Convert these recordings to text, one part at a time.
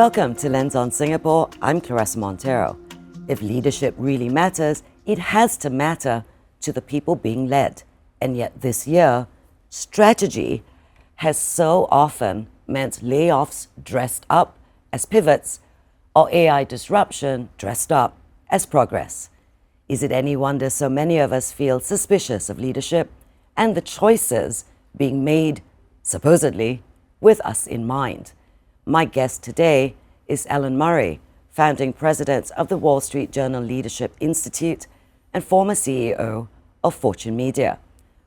Welcome to Lens on Singapore. I'm Claressa Monteiro. If leadership really matters, it has to matter to the people being led. And yet this year, strategy has so often meant layoffs dressed up as pivots or AI disruption dressed up as progress. Is it any wonder so many of us feel suspicious of leadership and the choices being made, supposedly, with us in mind? My guest today is Ellen Murray, founding president of the Wall Street Journal Leadership Institute and former CEO of Fortune Media,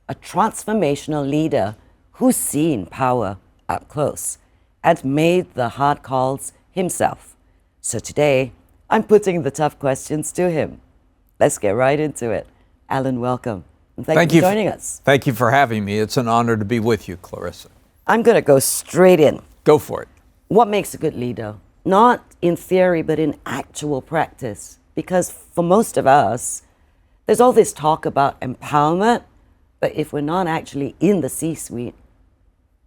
a transformational leader who's seen power up close and made the hard calls himself. So today, I'm putting the tough questions to him. Let's get right into it. Alan, welcome. And thank you for joining us. Thank you for having me. It's an honor to be with you, Claressa. I'm going to go straight in. Go for it. What makes a good leader? Not in theory, but in actual practice. Because for most of us, there's all this talk about empowerment, but if we're not actually in the C-suite,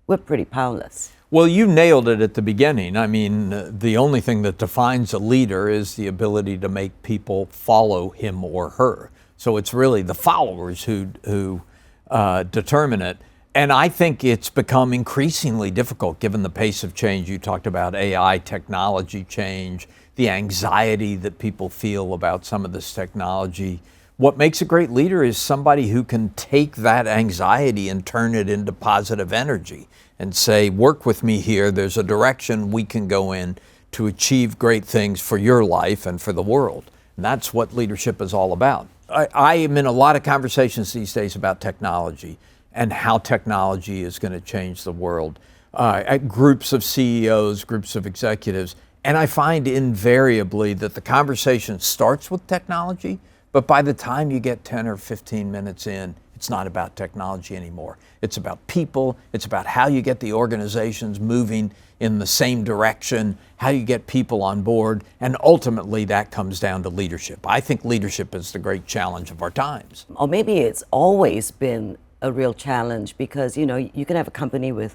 we're pretty powerless. Well, you nailed it at the beginning. I mean, the only thing that defines a leader is the ability to make people follow him or her. So it's really the followers who determine it. And I think it's become increasingly difficult given the pace of change. You talked about AI technology change, the anxiety that people feel about some of this technology. What makes a great leader is somebody who can take that anxiety and turn it into positive energy and say, work with me here. There's a direction we can go in to achieve great things for your life and for the world. And that's what leadership is all about. I am in a lot of conversations these days about technology and how technology is going to change the world. At groups of CEOs, groups of executives, and I find invariably that the conversation starts with technology, but by the time you get 10 or 15 minutes in, it's not about technology anymore. It's about people, it's about how you get the organizations moving in the same direction, how you get people on board, and ultimately that comes down to leadership. I think leadership is the great challenge of our times. Or maybe it's always been a real challenge because, you know, you can have a company with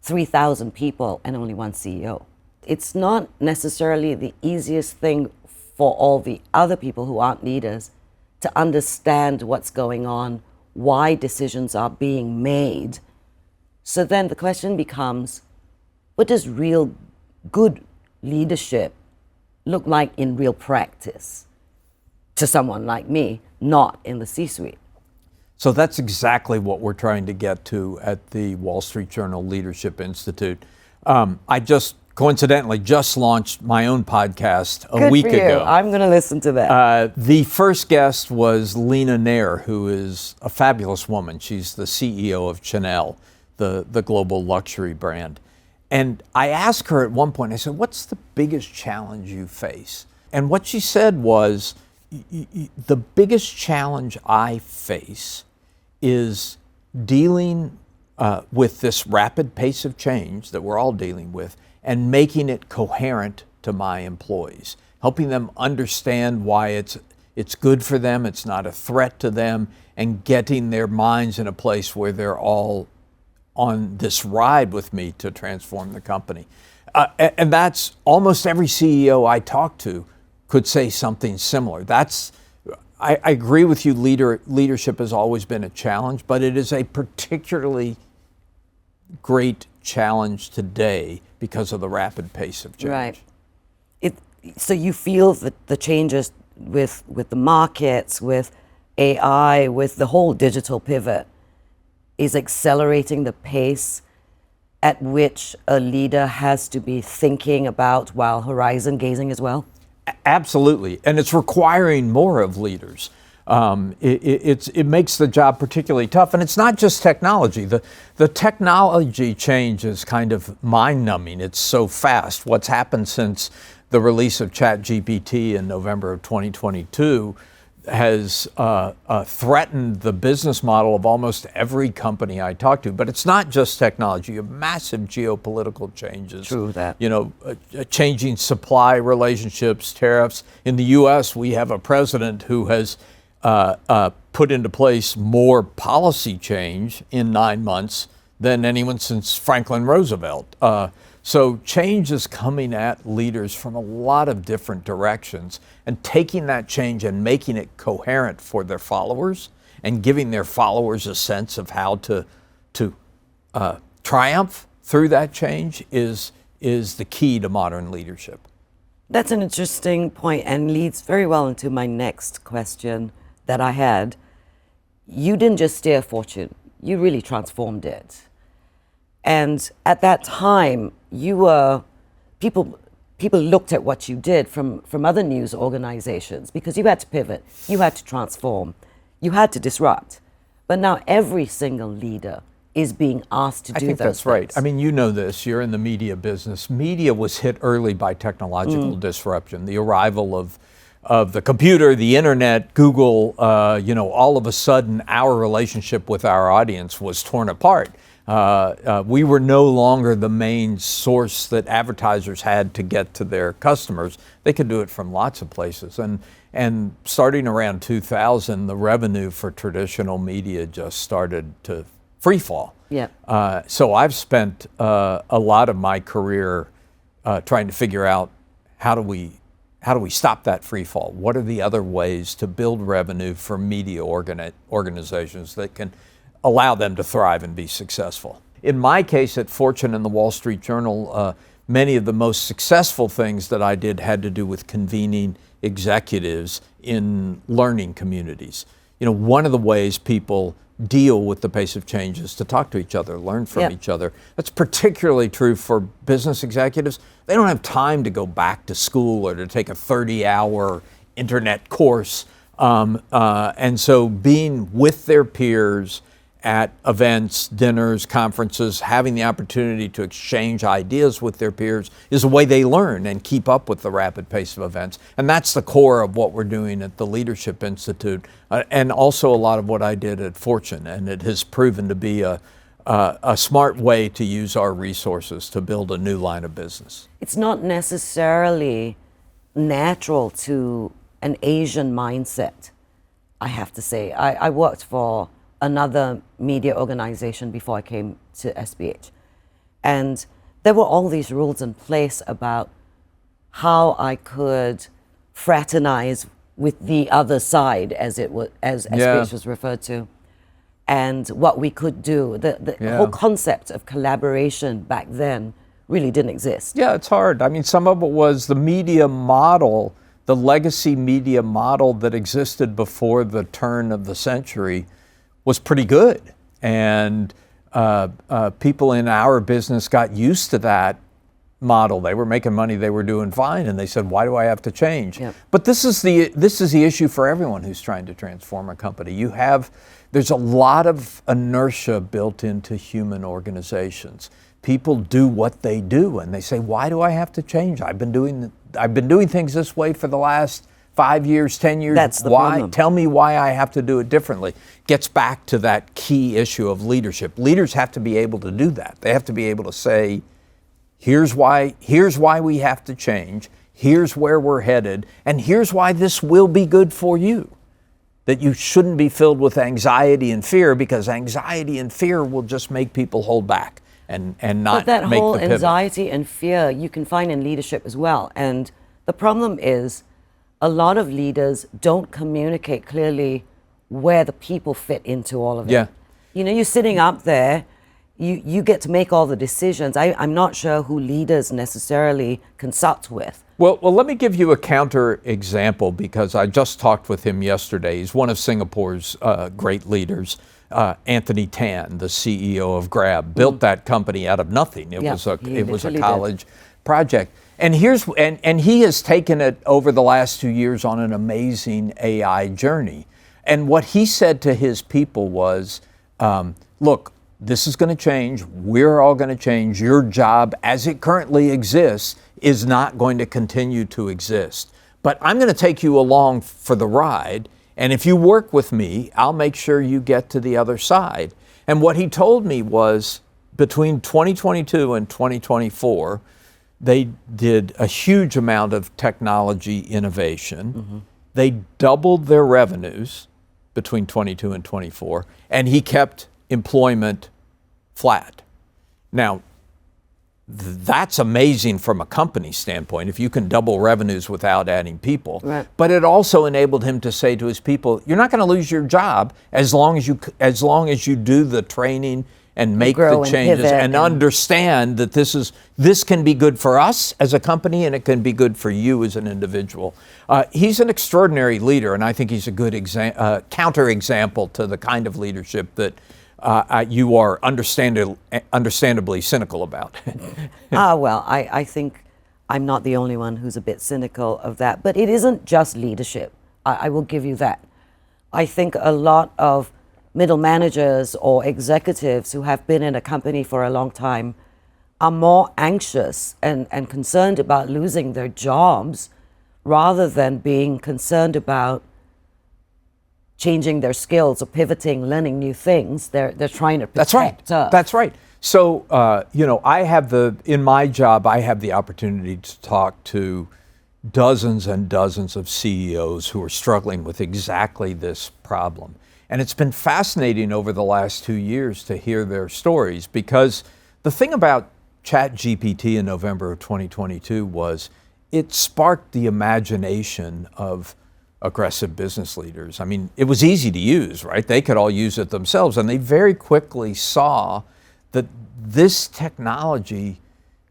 3,000 people and only one CEO. It's not necessarily the easiest thing for all the other people who aren't leaders to understand what's going on, why decisions are being made. So then the question becomes, what does real good leadership look like in real practice to someone like me, not in the C-suite? So that's exactly what we're trying to get to at the Wall Street Journal Leadership Institute. I just coincidentally just launched my own podcast a week ago. I'm going to listen to that. The first guest was Lena Nair, who is a fabulous woman. She's the CEO of Chanel, the global luxury brand. And I asked her at one point, I said, what's the biggest challenge you face? And what she said was, the biggest challenge I face is dealing with this rapid pace of change that we're all dealing with and making it coherent to my employees, helping them understand why it's good for them, it's not a threat to them, and getting their minds in a place where they're all on this ride with me to transform the company. And that's almost every CEO I talk to could say something similar. I agree with you, leadership has always been a challenge, but it is a particularly great challenge today because of the rapid pace of change. Right. So you feel that the changes with the markets, with AI, with the whole digital pivot is accelerating the pace at which a leader has to be thinking about while horizon gazing as well? Absolutely, and it's requiring more of leaders. It makes the job particularly tough, and it's not just technology. The technology change is kind of mind-numbing. It's so fast. What's happened since the release of ChatGPT in November of 2022 has threatened the business model of almost every company I talk to. But it's not just technology. You have massive geopolitical changes. True that. You know, changing supply relationships, tariffs. In the U.S., we have a president who has put into place more policy change in 9 months than anyone since Franklin Roosevelt. So change is coming at leaders from a lot of different directions, and taking that change and making it coherent for their followers and giving their followers a sense of how to triumph through that change is the key to modern leadership. That's an interesting point and leads very well into my next question that I had. You didn't just steer fortune, you really transformed it. And at that time, people looked at what you did from other news organizations because you had to pivot, you had to transform, you had to disrupt. But now every single leader is being asked to do those things. I think that's right. I mean, you know this, you're in the media business. Media was hit early by technological disruption, the arrival of the computer, the internet, Google, all of a sudden our relationship with our audience was torn apart. We were no longer the main source that advertisers had to get to their customers. They could do it from lots of places. And starting around 2000, the revenue for traditional media just started to free fall. Yeah. So I've spent a lot of my career trying to figure out how do we stop that free fall? What are the other ways to build revenue for media organizations that can allow them to thrive and be successful? In my case at Fortune and the Wall Street Journal, many of the most successful things that I did had to do with convening executives in learning communities. One of the ways people deal with the pace of change is to talk to each other, learn from each other. That's particularly true for business executives. They don't have time to go back to school or to take a 30-hour internet course. And so being with their peers at events, dinners, conferences, having the opportunity to exchange ideas with their peers is a way they learn and keep up with the rapid pace of events. And that's the core of what we're doing at the Leadership Institute, and also a lot of what I did at Fortune. And it has proven to be a smart way to use our resources to build a new line of business. It's not necessarily natural to an Asian mindset, I have to say. I worked for another media organization before I came to SBH. And there were all these rules in place about how I could fraternize with the other side, as SBH was referred to, and what we could do. The whole concept of collaboration back then really didn't exist. Yeah, it's hard. I mean, some of it was the media model, the legacy media model that existed before the turn of the century was pretty good. And people in our business got used to that model. They were making money, they were doing fine, and they said, why do I have to change? Yep. But this is the issue for everyone who's trying to transform a company. There's a lot of inertia built into human organizations. People do what they do, and they say, why do I have to change? I've been doing things this way for the last 5 years, 10 years. That's the why? problem. Tell me why I have to do it differently. Gets back to that key issue of leadership. Leaders have to be able to do that. They have to be able to say, here's why we have to change, here's where we're headed, and here's why this will be good for you. That you shouldn't be filled with anxiety and fear, because anxiety and fear will just make people hold back and not make the pivot. But that whole anxiety and fear you can find in leadership as well. And the problem is a lot of leaders don't communicate clearly where the people fit into all of it. Yeah. You're sitting up there, you get to make all the decisions. I'm not sure who leaders necessarily consult with. Well, let me give you a counter example, because I just talked with him yesterday. He's one of Singapore's great leaders. Anthony Tan, the CEO of Grab, built that company out of nothing. It was a college project. And he has taken it over the last 2 years on an amazing AI journey. And what he said to his people was, look, this is going to change. We're all going to change. Your job as it currently exists is not going to continue to exist. But I'm going to take you along for the ride. And if you work with me, I'll make sure you get to the other side. And what he told me was between 2022 and 2024, they did a huge amount of technology innovation. Mm-hmm. They doubled their revenues between 22 and 24, and he kept employment flat. Now, that's amazing from a company standpoint if you can double revenues without adding people. Right. But it also enabled him to say to his people, you're not going to lose your job as long as you do the training and make the changes and understand that this can be good for us as a company and it can be good for you as an individual. He's an extraordinary leader, and I think he's a good counterexample to the kind of leadership that you are understandably cynical about. Well, I think I'm not the only one who's a bit cynical of that. But it isn't just leadership. I will give you that. I think a lot of middle managers or executives who have been in a company for a long time are more anxious and concerned about losing their jobs rather than being concerned about changing their skills or pivoting, learning new things. They're trying to protect us. That's right. So, in my job, I have the opportunity to talk to dozens and dozens of CEOs who are struggling with exactly this problem. And it's been fascinating over the last 2 years to hear their stories, because the thing about ChatGPT in November of 2022 was it sparked the imagination of aggressive business leaders. I mean, it was easy to use, right? They could all use it themselves, and they very quickly saw that this technology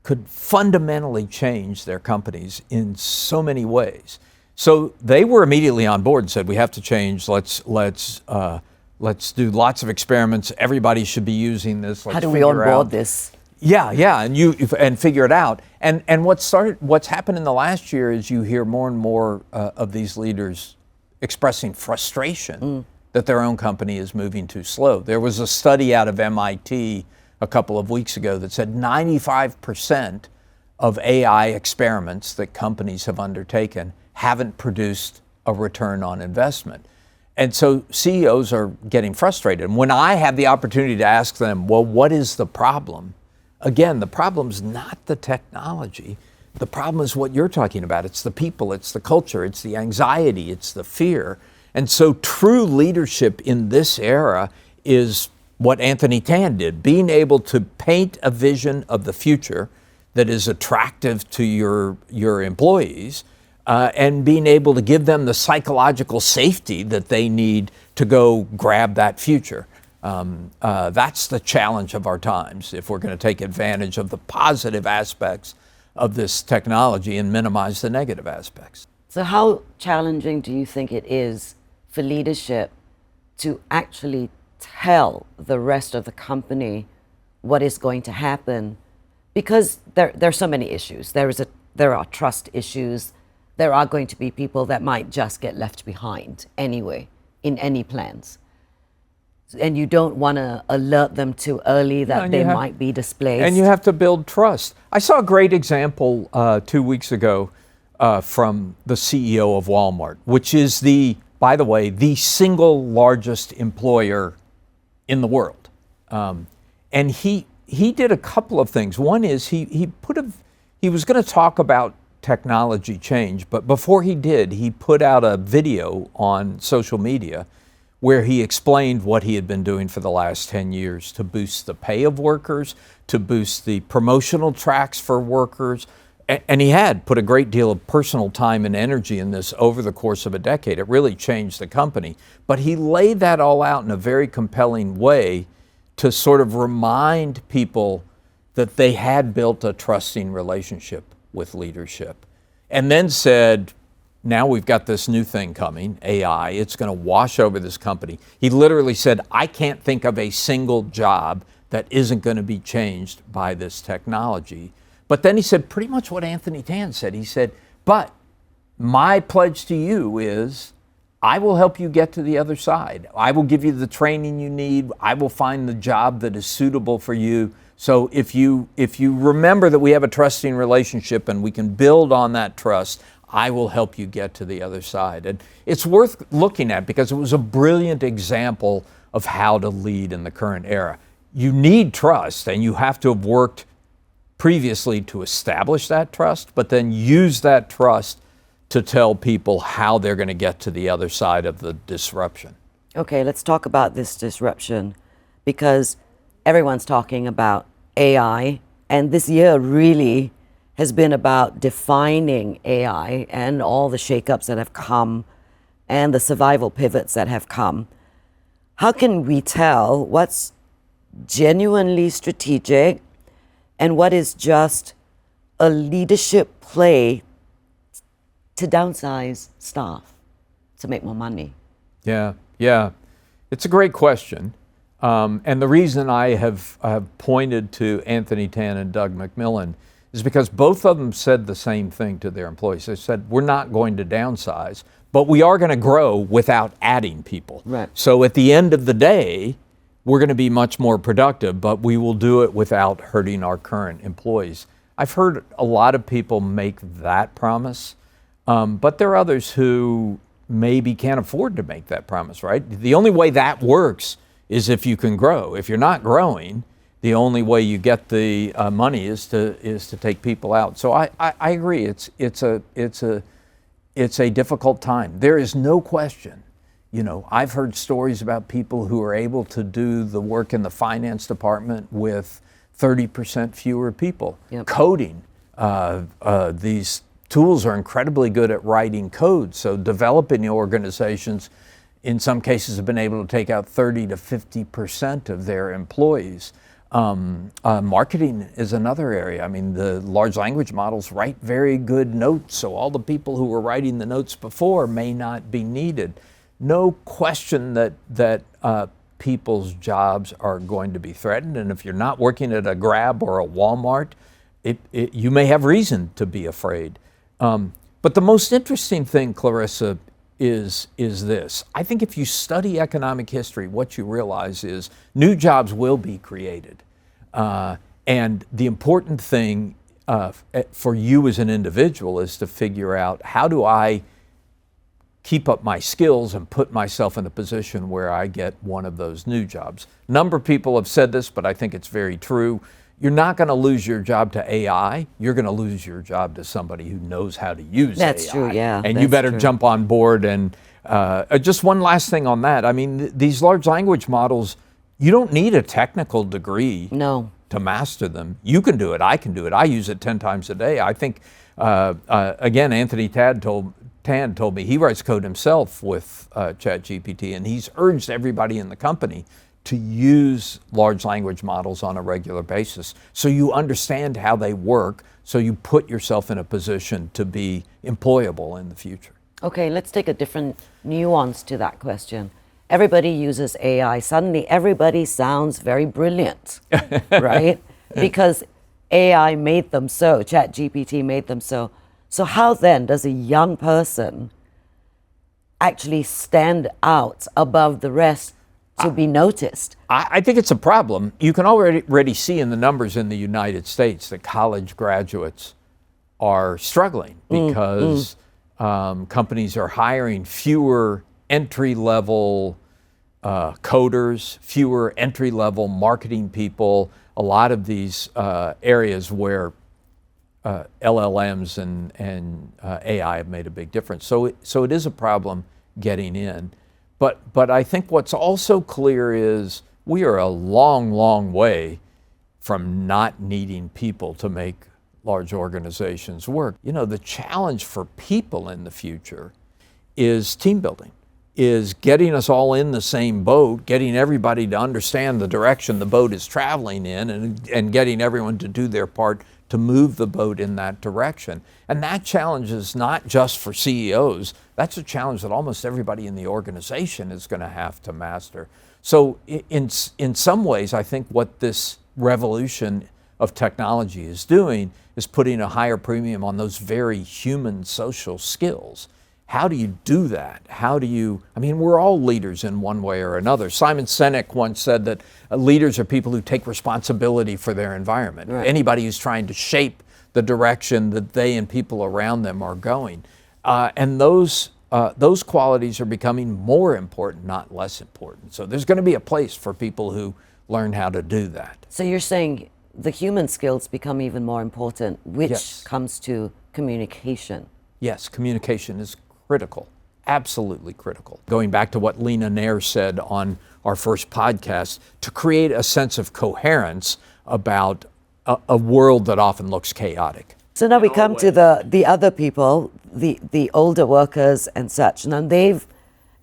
could fundamentally change their companies in so many ways. So they were immediately on board and said, we have to change. Let's do lots of experiments. Everybody should be using this. How do we onboard this? Yeah, and figure it out. And what's happened in the last year is you hear more and more of these leaders expressing frustration that their own company is moving too slow. There was a study out of MIT a couple of weeks ago that said 95% of AI experiments that companies have undertaken haven't produced a return on investment. And so CEOs are getting frustrated. And when I have the opportunity to ask them, well, what is the problem? Again, the problem's not the technology. The problem is what you're talking about. It's the people, it's the culture, it's the anxiety, it's the fear. And so true leadership in this era is what Anthony Tan did, being able to paint a vision of the future that is attractive to your employees, and being able to give them the psychological safety that they need to go grab that future. That's the challenge of our times, if we're going to take advantage of the positive aspects of this technology and minimize the negative aspects. So how challenging do you think it is for leadership to actually tell the rest of the company what is going to happen? Because there are so many issues. There are trust issues. There are going to be people that might just get left behind anyway in any plans. And you don't want to alert them too early that they might be displaced. And you have to build trust. I saw a great example 2 weeks ago from the CEO of Walmart, which is by the way, the single largest employer in the world. And he did a couple of things. One is he was going to talk about technology change, but before he did, he put out a video on social media where he explained what he had been doing for the last 10 years to boost the pay of workers, to boost the promotional tracks for workers. And he had put a great deal of personal time and energy in this over the course of a decade. It really changed the company. But he laid that all out in a very compelling way to sort of remind people that they had built a trusting relationship with leadership. And then said, now we've got this new thing coming, AI. It's going to wash over this company. He literally said, I can't think of a single job that isn't going to be changed by this technology. But then he said pretty much what Anthony Tan said. He said, but my pledge to you is I will help you get to the other side. I will give you the training you need. I will find the job that is suitable for you. So if you remember that we have a trusting relationship and we can build on that trust, I will help you get to the other side. And it's worth looking at because it was a brilliant example of how to lead in the current era. You need trust, and you have to have worked previously to establish that trust, but then use that trust to tell people how they're going to get to the other side of the disruption. Okay, let's talk about this disruption, because everyone's talking about AI And this year really has been about defining AI and all the shakeups that have come and the survival pivots that have come. How can we tell what's genuinely strategic and what is just a leadership play to downsize staff to make more money? Yeah. It's a great question. And the reason I have pointed to Anthony Tan and Doug McMillan is because both of them said the same thing to their employees. They said, we're not going to downsize, but we are going to grow without adding people. Right. So at the end of the day, we're going to be much more productive, but we will do it without hurting our current employees. I've heard a lot of people make that promise, but there are others who maybe can't afford to make that promise, right? The only way that works is if you can grow. If you're not growing, the only way you get the money is to take people out. So I agree. It's a difficult time. There is no question. You know, I've heard stories about people who are able to do the work in the finance department with 30% fewer people. Yep. Coding. These tools are incredibly good at writing code. So developing organizations, in some cases, have been able to take out 30 to 50% of their employees. Marketing is another area. I mean, the large language models write very good notes, so all the people who were writing the notes before may not be needed. No question that people's jobs are going to be threatened, and if you're not working at a Grab or a Walmart, you may have reason to be afraid. But the most interesting thing, Claressa, is this. I think if you study economic history, what you realize is new jobs will be created. And the important thing for you as an individual is to figure out, how do I keep up my skills and put myself in a position where I get one of those new jobs? A number of people have said this, but I think it's very true. You're not going to lose your job to AI. You're going to lose your job to somebody who knows how to use AI. That's true, yeah. And you better jump on board. And just one last thing on that. I mean, these large language models, you don't need a technical degree to master them. You can do it. I can do it. I use it 10 times a day. I think, again, Anthony Tan told me he writes code himself with ChatGPT, and he's urged everybody in the company to use large language models on a regular basis, so you understand how they work, so you put yourself in a position to be employable in the future. Okay, let's take a different nuance to that question. Everybody uses AI. Suddenly everybody sounds very brilliant, right? Because AI made them so, ChatGPT made them so. So how then does a young person actually stand out above the rest to be noticed? I think it's a problem. You can already see in the numbers in the United States that college graduates are struggling because companies are hiring fewer entry-level coders, fewer entry-level marketing people. A lot of these areas where LLMs and AI have made a big difference. So it is a problem getting in. But I think what's also clear is we are a long, long way from not needing people to make large organizations work. You know, the challenge for people in the future is team building, is getting us all in the same boat, getting everybody to understand the direction the boat is traveling in, and getting everyone to do their part to move the boat in that direction. And that challenge is not just for CEOs. That's a challenge that almost everybody in the organization is going to have to master. So in some ways, I think what this revolution of technology is doing is putting a higher premium on those very human social skills. How do you do that? I mean, we're all leaders in one way or another. Simon Sinek once said that leaders are people who take responsibility for their environment. Right. Anybody who's trying to shape the direction that they and people around them are going. And those qualities are becoming more important, not less important. So there's going to be a place for people who learn how to do that. So you're saying the human skills become even more important, which comes to communication. Yes, communication is critical, absolutely critical. Going back to what Lena Nair said on our first podcast, to create a sense of coherence about a world that often looks chaotic. So now we come to the other people, the older workers and such. Now they've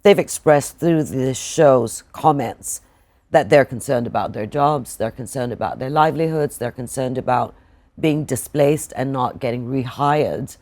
expressed through the show's comments that they're concerned about their jobs, they're concerned about their livelihoods, they're concerned about being displaced and not getting rehired.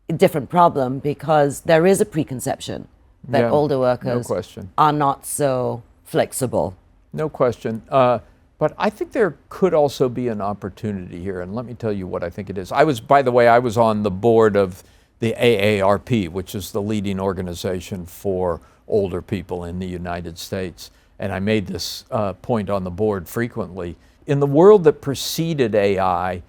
A different problem, because there is a preconception that older workers are not so flexible. No question. But I think there could also be an opportunity here, and let me tell you what I think it is. By the way, I was on the board of the AARP, which is the leading organization for older people in the United States. And I made this point on the board frequently. In the world that preceded AI,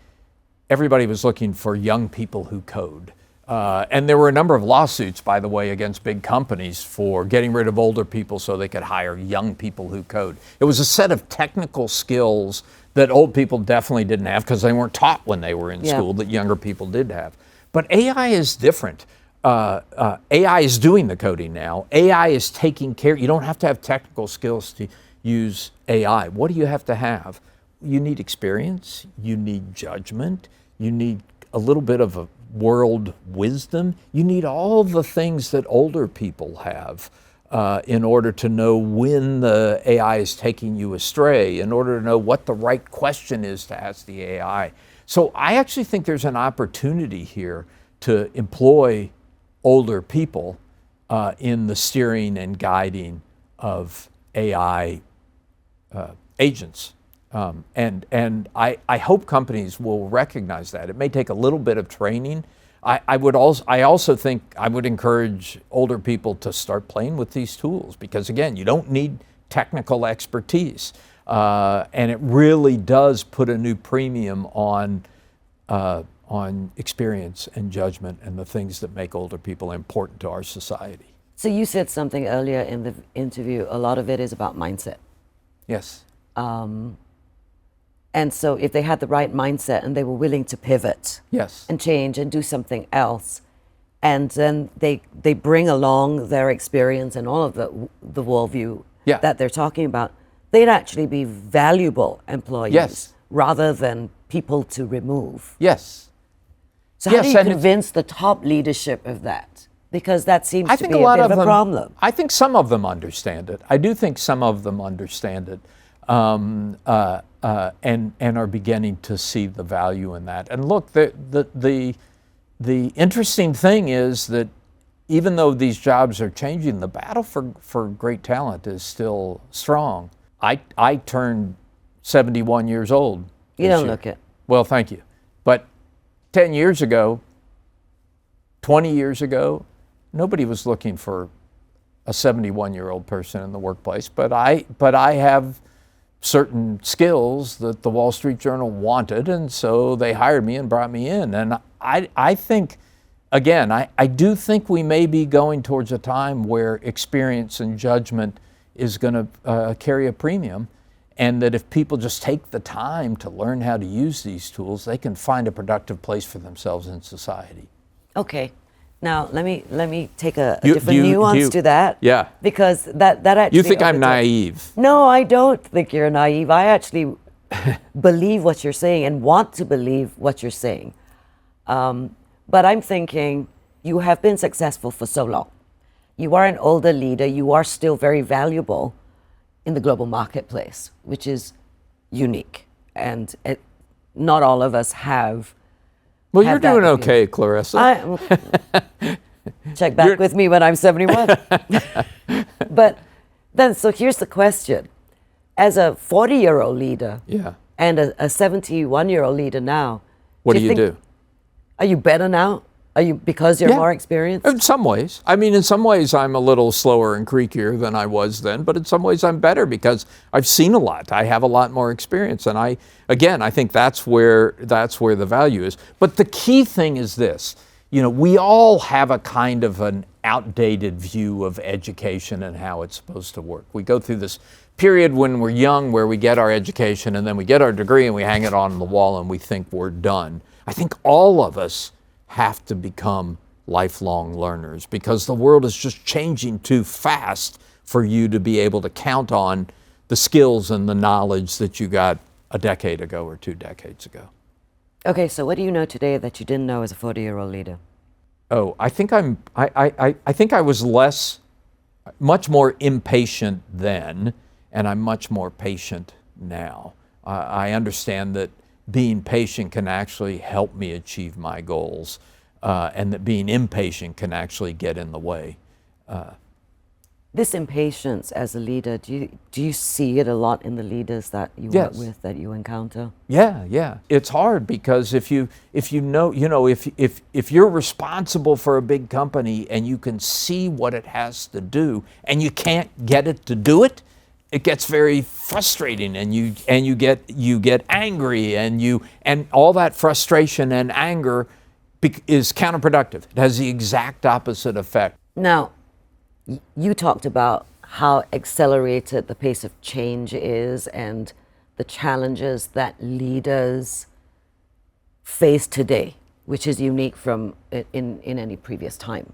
everybody was looking for young people who code. And there were a number of lawsuits, by the way, against big companies for getting rid of older people so they could hire young people who code. It was a set of technical skills that old people definitely didn't have because they weren't taught when they were in school that younger people did have. But AI is different. AI is doing the coding now. AI is taking care. You don't have to have technical skills to use AI. What do you have to have? You need experience. You need judgment. You need a little bit of a world wisdom. You need all the things that older people have in order to know when the AI is taking you astray, in order to know what the right question is to ask the AI. So I actually think there's an opportunity here to employ older people in the steering and guiding of AI agents. And I hope companies will recognize that. It may take a little bit of training. I also think I would encourage older people to start playing with these tools, because again, you don't need technical expertise. And it really does put a new premium on experience and judgment and the things that make older people important to our society. So you said something earlier in the interview, a lot of it is about mindset. Yes. And so if they had the right mindset and they were willing to pivot and change and do something else, and then they bring along their experience and all of the worldview that they're talking about, they'd actually be valuable employees rather than people to remove. Yes. So how do you convince the top leadership of that? Because that seems to be a bit of a problem. I think some of them understand it. I do think some of them understand it. And are beginning to see the value in that. And look, the interesting thing is that even though these jobs are changing, the battle for great talent is still strong. I turned 71 years old. You don't look it. Well, thank you. But 10 years ago, 20 years ago, nobody was looking for a 71-year-old person in the workplace. But I have certain skills that the Wall Street Journal wanted, and so they hired me and brought me in. And I think, again, I do think we may be going towards a time where experience and judgment is going to carry a premium, and that if people just take the time to learn how to use these tools, they can find a productive place for themselves in society. Okay. Now, let me take a different nuance to that. Yeah. Because that actually... You think I'm naive? No, I don't think you're naive. I actually believe what you're saying and want to believe what you're saying. But I'm thinking, you have been successful for so long. You are an older leader. You are still very valuable in the global marketplace, which is unique. And not all of us have... Well, you're doing okay, Claressa. Check back with me when I'm 71. But then, so here's the question. As a 40-year-old leader and a 71-year-old leader now, what do you do? Are you better now? Are you, because you're more experienced? In some ways. I mean, in some ways I'm a little slower and creakier than I was then, but in some ways I'm better because I've seen a lot. I have a lot more experience. And I think that's where the value is. But the key thing is this. You know, we all have a kind of an outdated view of education and how it's supposed to work. We go through this period when we're young where we get our education and then we get our degree and we hang it on the wall and we think we're done. I think all of us have to become lifelong learners because the world is just changing too fast for you to be able to count on the skills and the knowledge that you got a decade ago or 2 decades ago. Okay, so what do you know today that you didn't know as a 40-year-old leader? Oh, I think I think I was much more impatient then, and I'm much more patient now. I understand that being patient can actually help me achieve my goals, and that being impatient can actually get in the way. This impatience as a leader, do you see it a lot in the leaders that you work Yes. with, that you encounter? Yeah. It's hard because if you're responsible for a big company and you can see what it has to do and you can't get it to do it, it gets very frustrating, and you get angry, and all that frustration and anger is counterproductive. It has the exact opposite effect. Now, you talked about how accelerated the pace of change is and the challenges that leaders face today, which is unique from in any previous time.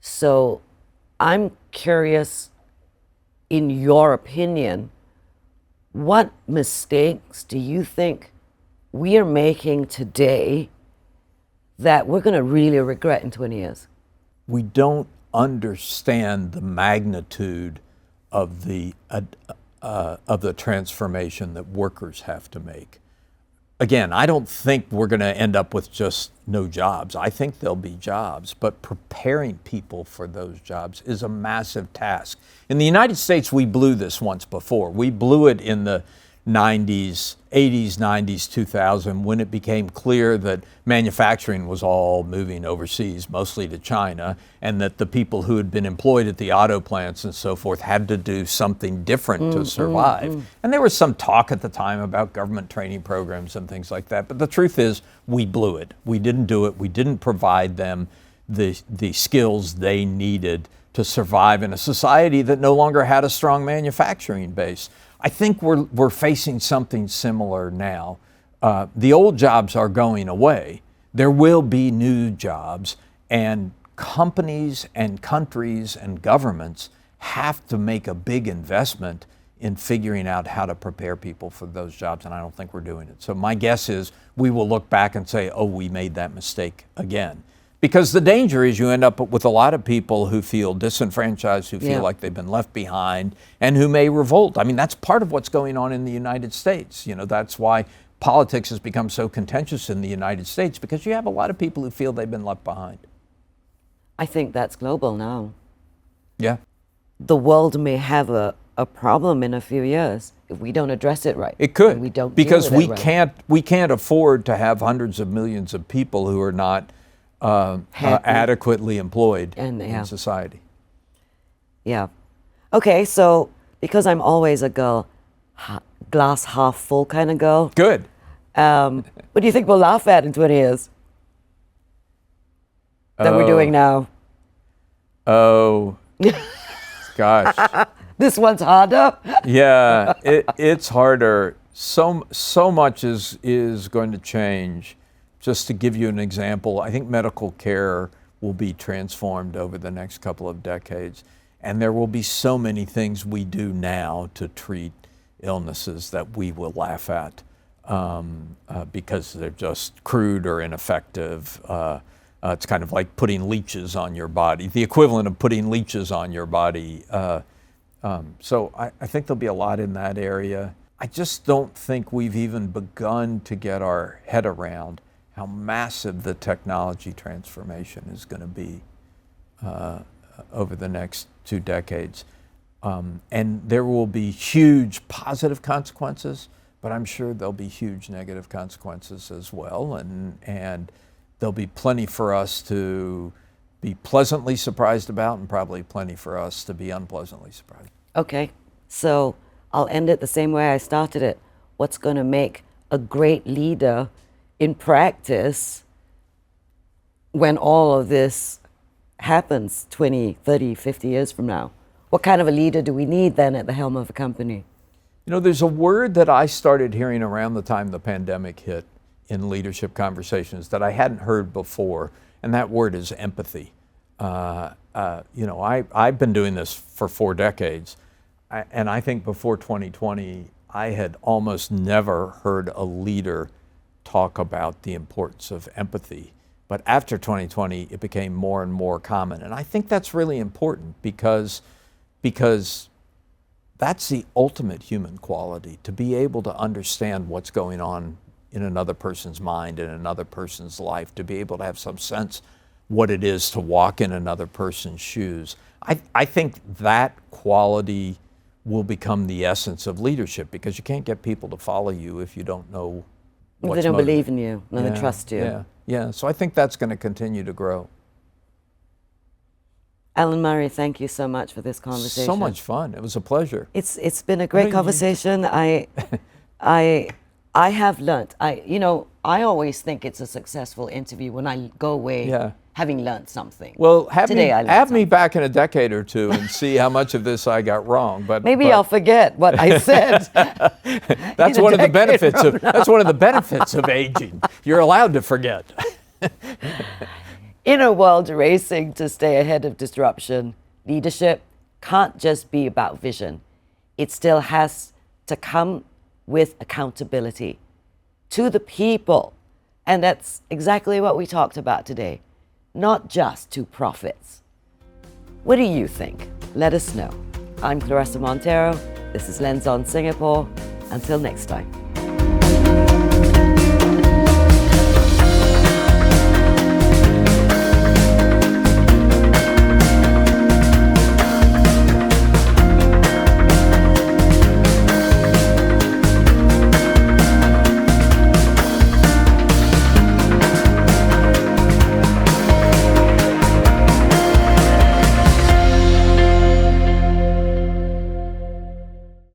So I'm curious, in your opinion, what mistakes do you think we are making today that we're going to really regret in 20 years? We don't understand the magnitude of the transformation that workers have to make. Again, I don't think we're going to end up with just no jobs. I think there'll be jobs, but preparing people for those jobs is a massive task. In the United States, we blew this once before. We blew it in the 90s, 80s, 90s, 2000, when it became clear that manufacturing was all moving overseas, mostly to China, and that the people who had been employed at the auto plants and so forth had to do something different to survive. And there was some talk at the time about government training programs and things like that, but the truth is we blew it. We didn't do it. We didn't provide them the skills they needed to survive in a society that no longer had a strong manufacturing base. I think we're facing something similar now. The old jobs are going away. There will be new jobs, and companies and countries and governments have to make a big investment in figuring out how to prepare people for those jobs, and I don't think we're doing it. So my guess is we will look back and say, oh, we made that mistake again. Because the danger is you end up with a lot of people who feel disenfranchised, who feel like they've been left behind, and who may revolt. I mean, that's part of what's going on in the United States. You know, that's why politics has become so contentious in the United States, because you have a lot of people who feel they've been left behind. I think that's global now. Yeah. The world may have a problem in a few years if we don't address it right. It could, and we don't because deal with it right. we can't afford to have hundreds of millions of people who are not adequately employed in society. Yeah. Okay, so because I'm always a glass half full kind of girl. Good. What do you think we'll laugh at in 20 years that we're doing now? Oh, gosh. This one's harder? Yeah, it's harder. So much is going to change. Just to give you an example, I think medical care will be transformed over the next couple of decades. And there will be so many things we do now to treat illnesses that we will laugh at because they're just crude or ineffective. It's kind of like putting leeches on your body, the equivalent of putting leeches on your body. So I think there'll be a lot in that area. I just don't think we've even begun to get our head around how massive the technology transformation is going to be over the next 2 decades. And there will be huge positive consequences, but I'm sure there'll be huge negative consequences as well. And there'll be plenty for us to be pleasantly surprised about, and probably plenty for us to be unpleasantly surprised. Okay, so I'll end it the same way I started it. What's going to make a great leader in practice when all of this happens 20, 30, 50 years from now? What kind of a leader do we need then at the helm of a company? You know, there's a word that I started hearing around the time the pandemic hit in leadership conversations that I hadn't heard before, and that word is empathy. You know, I've been doing this for 4 decades, and I think before 2020, I had almost never heard a leader talk about the importance of empathy. But after 2020, it became more and more common. And I think that's really important because that's the ultimate human quality, to be able to understand what's going on in another person's mind, in another person's life, to be able to have some sense what it is to walk in another person's shoes. I think that quality will become the essence of leadership, because you can't get people to follow you if you don't know If what's they don't motivating. believe in you, and they trust you. Yeah. So I think that's going to continue to grow. Alan Murray, thank you so much for this conversation. So much fun. It was a pleasure. It's been a great conversation. I have learnt. I always think it's a successful interview when I go away having learned something. Well, have me something. back in a decade or two and see how much of this I got wrong. But Maybe I'll forget what I said. That's one of the benefits of aging. You're allowed to forget. In a world racing to stay ahead of disruption, leadership can't just be about vision. It still has to come with accountability to the people. And that's exactly what we talked about today, not just to profits. What do you think? Let us know. I'm Claressa Monteiro. This is Lens on Singapore. Until next time.